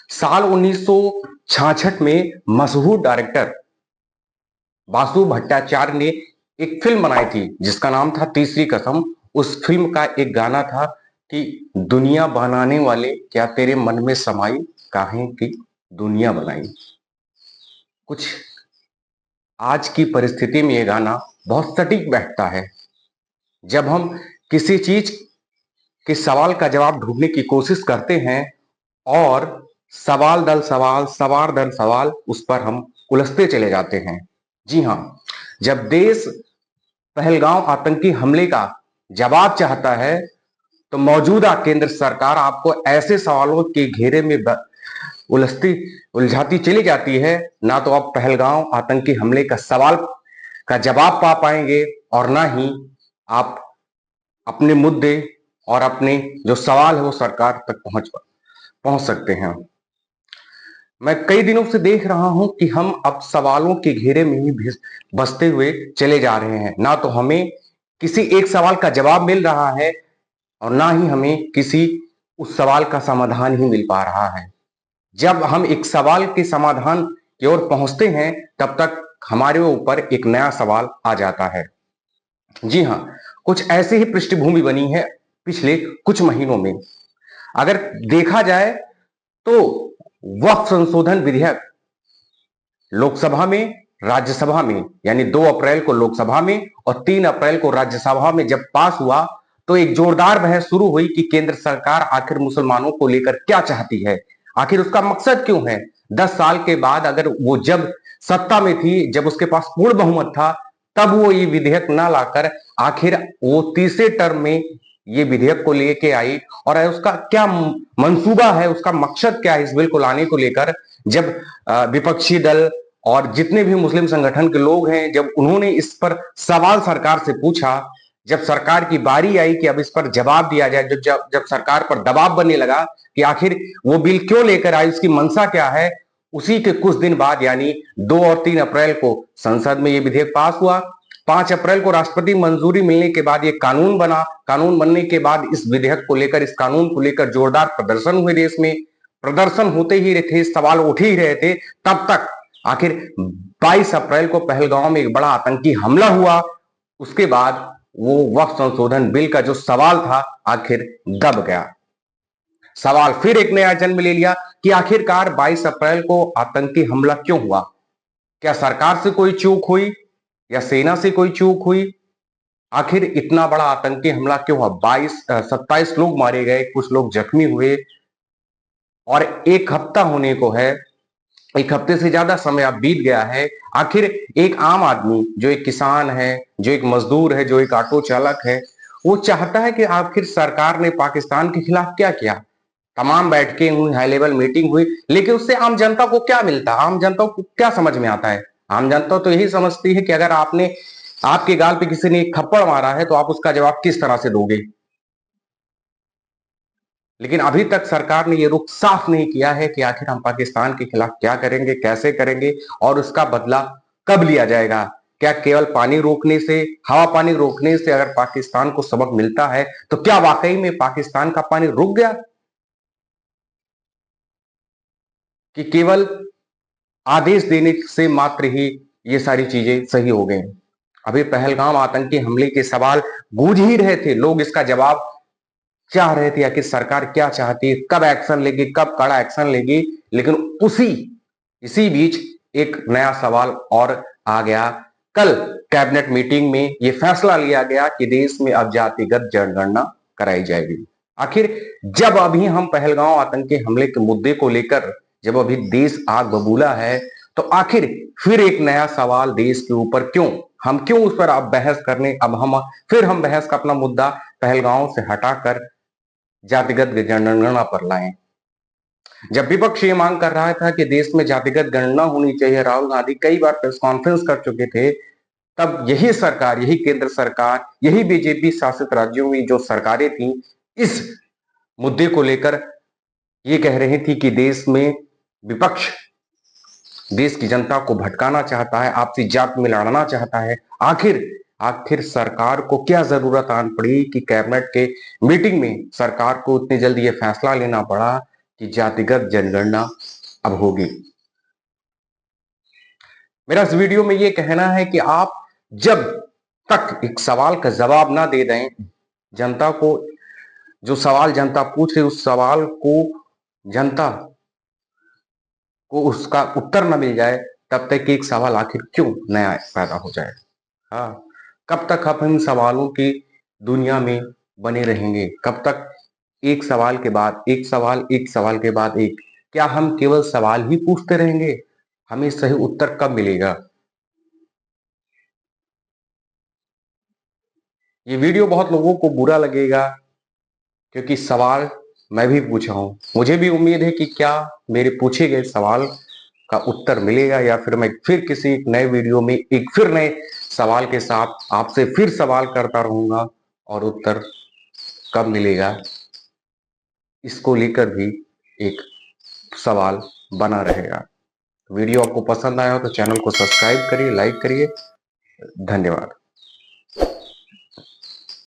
साल 1966 में मशहूर डायरेक्टर बासु भट्टाचार्य ने एक फिल्म बनाई थी जिसका नाम था तीसरी कसम। उस फिल्म का एक गाना था कि दुनिया बनाने वाले क्या तेरे मन में समाई, काहे की दुनिया बनाई। कुछ आज की परिस्थिति में ये गाना बहुत सटीक बैठता है। जब हम किसी चीज के सवाल का जवाब ढूंढने की कोशिश करते हैं और सवाल दल सवाल, सवाल दल सवाल, उस पर हम उलझते चले जाते हैं। जी हाँ, जब देश पहलगांव आतंकी हमले का जवाब चाहता है तो मौजूदा केंद्र सरकार आपको ऐसे सवालों के घेरे में उलझती उलझाती चली जाती है। ना तो आप पहलगांव आतंकी हमले का सवाल का जवाब पा पाएंगे और ना ही आप अपने मुद्दे और अपने जो सवाल है वो सरकार तक पहुंच सकते हैं। मैं कई दिनों से देख रहा हूं कि हम अब सवालों के घेरे में ही बसते हुए चले जा रहे हैं। ना तो हमें किसी एक सवाल का जवाब मिल रहा है और ना ही हमें किसी उस सवाल का समाधान ही मिल पा रहा है। जब हम एक सवाल के समाधान की ओर पहुंचते हैं तब तक हमारे ऊपर एक नया सवाल आ जाता है। जी हाँ, कुछ ऐसी ही पृष्ठभूमि बनी है पिछले कुछ महीनों में। अगर देखा जाए तो वक्फ संशोधन विधेयक लोकसभा में, राज्यसभा में, यानी 2 अप्रैल को लोकसभा में और 3 अप्रैल को राज्यसभा में जब पास हुआ तो एक जोरदार बहस शुरू हुई कि केंद्र सरकार आखिर मुसलमानों को लेकर क्या चाहती है, आखिर उसका मकसद क्यों है। 10 साल के बाद अगर वो जब सत्ता में थी, जब उसके पास पूर्ण बहुमत था, तब वो ये विधेयक ना लाकर आखिर वो तीसरे टर्म में ये विधेयक को लेके आई और उसका क्या मंसूबा है, उसका मकसद क्या है इस बिल को लाने को लेकर। जब विपक्षी दल और जितने भी मुस्लिम संगठन के लोग हैं, जब उन्होंने इस पर सवाल सरकार से पूछा, जब सरकार की बारी आई कि अब इस पर जवाब दिया जाए, जब सरकार पर दबाव बनने लगा कि आखिर वो बिल क्यों लेकर आई, उसकी मंशा क्या है, उसी के कुछ दिन बाद यानी 2 और 3 अप्रैल को संसद में ये विधेयक पास हुआ। 5 अप्रैल को राष्ट्रपति मंजूरी मिलने के बाद ये कानून बना। कानून बनने के बाद इस विधेयक को लेकर, इस कानून को लेकर जोरदार प्रदर्शन हुए देश में। प्रदर्शन होते ही रहे थे, सवाल उठ ही रहे थे, तब तक आखिर 22 अप्रैल को पहलगांव में एक बड़ा आतंकी हमला हुआ। उसके बाद वो वक्फ संशोधन बिल का जो सवाल था आखिर दब गया। सवाल फिर एक नया जन्म ले लिया कि आखिरकार 22 अप्रैल को आतंकी हमला क्यों हुआ। क्या सरकार से कोई चूक हुई या सेना से कोई चूक हुई? आखिर इतना बड़ा आतंकी हमला क्यों हुआ? 27 लोग मारे गए, कुछ लोग जख्मी हुए और एक हफ्ता होने को है, एक हफ्ते से ज्यादा समय अब बीत गया है। आखिर एक आम आदमी, जो एक किसान है, जो एक मजदूर है, जो एक ऑटो चालक है, वो चाहता है कि आखिर सरकार ने पाकिस्तान के खिलाफ क्या किया। तमाम बैठकें हुई, हाई लेवल मीटिंग हुई, लेकिन उससे आम जनता को क्या मिलता, आम जनता को क्या समझ में आता है? आम जनता तो यही समझती है कि अगर आपके गाल पे किसी ने एक थप्पड़ मारा है तो आप उसका जवाब किस तरह से दोगे। लेकिन अभी तक सरकार ने यह रुख साफ नहीं किया है कि आखिर हम पाकिस्तान के खिलाफ क्या करेंगे, कैसे करेंगे और उसका बदला कब लिया जाएगा। क्या केवल पानी रोकने से, हवा पानी रोकने से अगर पाकिस्तान को सबक मिलता है तो क्या वाकई में पाकिस्तान का पानी रुक गया, कि केवल आदेश देने से मात्र ही ये सारी चीजें सही हो गई? अभी पहलगाम आतंकी हमले के सवाल गूंज ही रहे थे, लोग इसका जवाब चाह रहे थे आखिर सरकार क्या चाहती है, कब एक्शन लेगी, कब कड़ा एक्शन लेगी। लेकिन इसी बीच एक नया सवाल और आ गया। कल कैबिनेट मीटिंग में यह फैसला लिया गया कि देश में अब जातिगत जनगणना कराई जाएगी। आखिर जब अभी हम पहलगांव आतंकी हमले के मुद्दे को लेकर, जब अभी देश आग बबूला है, तो आखिर फिर एक नया सवाल देश के ऊपर क्यों उस पर अब बहस करने, अब हम बहस का अपना मुद्दा पहलगांव से हटाकर जातिगत जनगणना पर लाएं। जब विपक्ष ये मांग कर रहा था कि देश में जातिगत गणना होनी चाहिए, राहुल गांधी कई बार प्रेस कॉन्फ्रेंस कर चुके थे, तब यही सरकार, यही केंद्र सरकार, यही बीजेपी शासित राज्यों में जो सरकारें थी, इस मुद्दे को लेकर ये कह रही थी कि देश में विपक्ष देश की जनता को भटकाना चाहता है, आपसी जात में लड़ना चाहता है। आखिर सरकार को क्या जरूरत आन पड़ी कि कैबिनेट के मीटिंग में सरकार को इतनी जल्दी यह फैसला लेना पड़ा कि जातिगत जनगणना अब होगी। मेरा इस वीडियो में ये कहना है कि आप जब तक एक सवाल का जवाब ना दे दें, जनता को जो सवाल जनता पूछ रही उस सवाल को जनता को उसका उत्तर न मिल जाए, तब तक एक सवाल आखिर क्यों नया पैदा हो जाए। हाँ, कब तक आप इन सवालों की दुनिया में बने रहेंगे? कब तक एक सवाल के बाद एक सवाल, एक सवाल के बाद एक? क्या हम केवल सवाल ही पूछते रहेंगे? हमें सही उत्तर कब मिलेगा? ये वीडियो बहुत लोगों को बुरा लगेगा, क्योंकि सवाल मैं भी पूछा हूं। मुझे भी उम्मीद है कि क्या मेरे पूछे गए सवाल का उत्तर मिलेगा, या फिर मैं फिर किसी नए वीडियो में एक फिर नए सवाल के साथ आपसे फिर सवाल करता रहूंगा, और उत्तर कब मिलेगा इसको लेकर भी एक सवाल बना रहेगा। वीडियो आपको पसंद आया हो तो चैनल को सब्सक्राइब करिए, लाइक करिए। धन्यवाद।